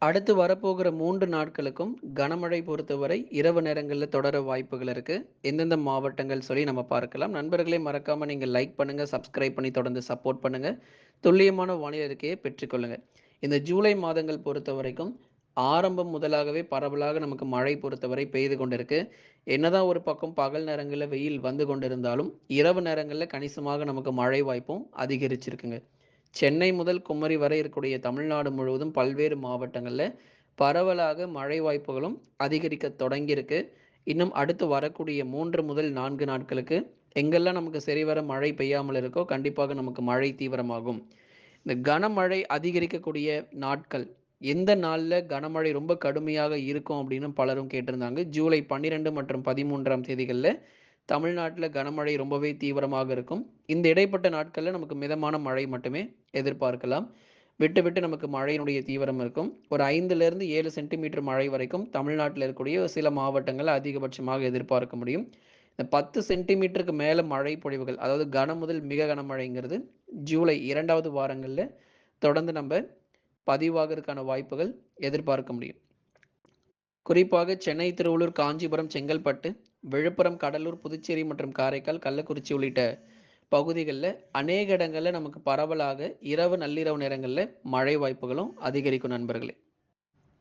அடுத்து வரப்போகிற 3 நாட்களுக்கும் கனமழை பொறுத்தவரை இரவு நேரங்கள்ல தொடர வாய்ப்புகள் இருக்கு. எந்தெந்த மாவட்டங்கள் சொல்லி நம்ம பார்க்கலாம். நண்பர்களே மறக்காம நீங்க லைக் பண்ணுங்க, சப்ஸ்கிரைப் பண்ணி தொடர்ந்து சப்போர்ட் பண்ணுங்க. துல்லியமான வானிலை அறிக்கையை பெற்றுக்கொள்ளுங்க. இந்த ஜூலை மாதங்கள் பொறுத்தவரைக்கும் ஆரம்பம் முதலாகவே பரவலாக நமக்கு மழை பொறுத்தவரை பெய்து கொண்டிருக்கு. என்னதான் ஒரு பக்கம் பகல் நேரங்கள்ல வெயில் வந்து கொண்டிருந்தாலும், இரவு நேரங்கள்ல கணிசமாக நமக்கு மழை வாய்ப்பும் அதிகரிச்சிருக்குங்க. சென்னை முதல் குமரி வரை இருக்கக்கூடிய தமிழ்நாடு முழுவதும் பல்வேறு மாவட்டங்கள்ல பரவலாக மழை வாய்ப்புகளும் அதிகரிக்க தொடங்கியிருக்கு. இன்னும் அடுத்து வரக்கூடிய 3 முதல் 4 நாட்களுக்கு எங்கெல்லாம் நமக்கு சரிவர மழை பெய்யாமல் இருக்கோ, கண்டிப்பாக நமக்கு மழை தீவிரமாகும். இந்த கனமழை அதிகரிக்கக்கூடிய நாட்கள், எந்த நாள்ல கனமழை ரொம்ப கடுமையாக இருக்கும் அப்படின்னு பலரும் கேட்டிருந்தாங்க. ஜூலை 12 மற்றும் 13ஆம் தேதிகள்ல தமிழ்நாட்டுல கனமழை ரொம்பவே தீவிரமாக இருக்கும். இந்த இடைப்பட்ட நாட்கள்ல நமக்கு மிதமான மழை மட்டுமே எதிர்பார்க்கலாம். விட்டு விட்டு நமக்கு மழையினுடைய தீவிரம் இருக்கும். ஒரு 5லிருந்து 7 சென்டிமீட்டர் மழை வரைக்கும் தமிழ்நாட்டில் இருக்கக்கூடிய சில மாவட்டங்கள்ல அதிகபட்சமாக எதிர்பார்க்க முடியும். இந்த 10 சென்டிமீட்டருக்கு மேல மழை பொழிவுகள், அதாவது கன முதல் மிக கனமழைங்கிறது ஜூலை 2வது வாரங்கள்ல தொடர்ந்து நம்ம பதிவாகறதுக்கான வாய்ப்புகள் எதிர்பார்க்க முடியும். குறிப்பாக சென்னை, திருவள்ளூர், காஞ்சிபுரம், செங்கல்பட்டு, விழுப்புரம், கடலூர், புதுச்சேரி மற்றும் காரைக்கால், கள்ளக்குறிச்சி உள்ளிட்ட பகுதிகள்ல அநேக இடங்கள்ல நமக்கு பரவலாக இரவு, நள்ளிரவு நேரங்கள்ல மழை வாய்ப்புகளும் அதிகரிக்கும் நண்பர்களே.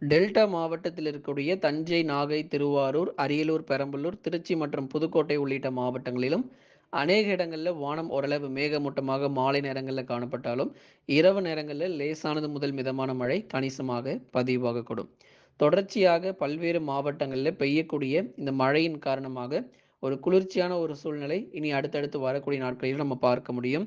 டெல்டா மாவட்டத்தில் இருக்கக்கூடிய தஞ்சை, நாகை, திருவாரூர், அரியலூர், பெரம்பலூர், திருச்சி மற்றும் புதுக்கோட்டை உள்ளிட்ட மாவட்டங்களிலும் அநேக இடங்கள்ல வானம் ஓரளவு மேகமூட்டமாக மாலை நேரங்கள்ல காணப்பட்டாலும், இரவு நேரங்கள்ல லேசானது முதல் மிதமான மழை கணிசமாக பதிவாகக்கூடும். தொடர்ச்சியாக பல்வேறு மாவட்டங்கள்ல பெய்யக்கூடிய இந்த மழையின் காரணமாக ஒரு குளிர்ச்சியான ஒரு சூழ்நிலை இனி அடுத்தடுத்து வரக்கூடிய நாட்களில் நம்ம பார்க்க முடியும்.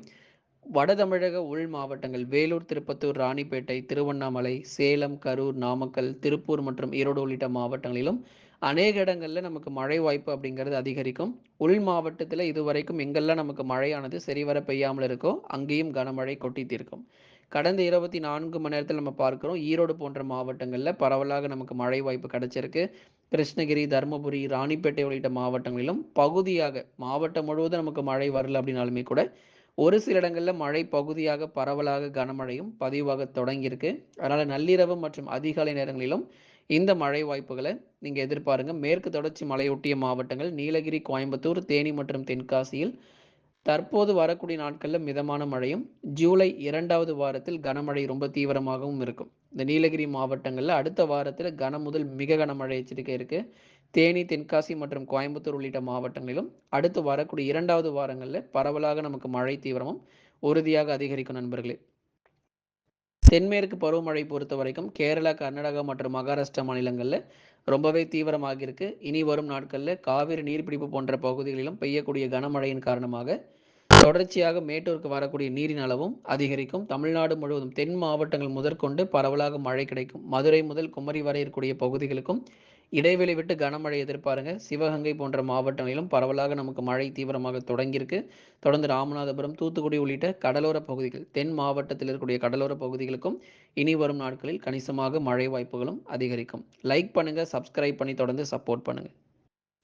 வட தமிழக உள் மாவட்டங்கள் வேலூர், திருப்பத்தூர், ராணிப்பேட்டை, திருவண்ணாமலை, சேலம், கரூர், நாமக்கல், திருப்பூர் மற்றும் ஈரோடு உள்ளிட்ட மாவட்டங்களிலும் அநேக இடங்கள்ல நமக்கு மழை வாய்ப்பு அப்படிங்கிறது அதிகரிக்கும். உள் மாவட்டத்துல இதுவரைக்கும் எங்கெல்லாம் நமக்கு மழையானது சரிவர பெய்யாமல் இருக்கோ அங்கேயும் கனமழை கொட்டி தீர்க்கும். கடந்த 24 மணி நேரத்தில் நம்ம பார்க்கிறோம் ஈரோடு போன்ற மாவட்டங்கள்ல பரவலாக நமக்கு மழை வாய்ப்பு கிடைச்சிருக்கு. கிருஷ்ணகிரி, தருமபுரி, ராணிப்பேட்டை உள்ளிட்ட மாவட்டங்களிலும் பகுதியாக மாவட்டம் முழுவதும் நமக்கு மழை வரல அப்படின்னாலுமே கூட ஒரு சில இடங்கள்ல மழை பகுதியாக பரவலாக கனமழையும் பதிவாக தொடங்கியிருக்கு. அதனால நள்ளிரவு மற்றும் அதிகாலை நேரங்களிலும் இந்த மழை வாய்ப்புகளை நீங்க எதிர்பாருங்க. மேற்கு தொடர்ச்சி மலையொட்டிய மாவட்டங்கள் நீலகிரி, கோயம்புத்தூர், தேனி மற்றும் தென்காசியில் தற்போது வரக்கூடிய நாட்கள்ல மிதமான மழையும், ஜூலை 2வது வாரத்தில் கனமழை ரொம்ப தீவிரமாகவும் இருக்கும். இந்த நீலகிரி மாவட்டங்கள்ல அடுத்த வாரத்துல கன முதல் மிக கனமழை எச்சரிக்கை இருக்கு. தேனி, தென்காசி மற்றும் கோயம்புத்தூர் உள்ளிட்ட மாவட்டங்களிலும் அடுத்து வரக்கூடிய 2வது வாரங்கள்ல பரவலாக நமக்கு மழை தீவிரமும் உறுதியாக அதிகரிக்கும் நண்பர்களே. தென்மேற்கு பருவமழை பொறுத்த வரைக்கும் கேரளா, கர்நாடகா மற்றும் மகாராஷ்டிரா மாநிலங்கள்ல ரொம்பவே தீவிரமாக இருக்கு. இனி வரும் நாட்கள்ல காவிரி நீர்பிடிப்பு போன்ற பகுதிகளிலும் பெய்யக்கூடிய கனமழையின் காரணமாக தொடர்ச்சியாக மேட்டூருக்கு வரக்கூடிய நீரின் அளவும் அதிகரிக்கும். தமிழ்நாடு முழுவதும் தென் மாவட்டங்கள் முதற்கொண்டு பரவலாக மழை கிடைக்கும். மதுரை முதல் குமரி வரை இருக்கக்கூடிய பகுதிகளுக்கும் இடைவெளி விட்டு கனமழை எதிர்பாருங்க. சிவகங்கை போன்ற மாவட்டங்களிலும் பரவலாக நமக்கு மழை தீவிரமாக தொடங்கியிருக்கு. தொடர்ந்து ராமநாதபுரம், தூத்துக்குடி உள்ளிட்ட கடலோர பகுதிகள், தென் மாவட்டத்தில் இருக்கக்கூடிய கடலோர பகுதிகளுக்கும் இனி வரும் நாட்களில் கணிசமாக மழை வாய்ப்புகளும் அதிகரிக்கும். லைக் பண்ணுங்க, சப்ஸ்கிரைப் பண்ணி தொடர்ந்து சப்போர்ட் பண்ணுங்க.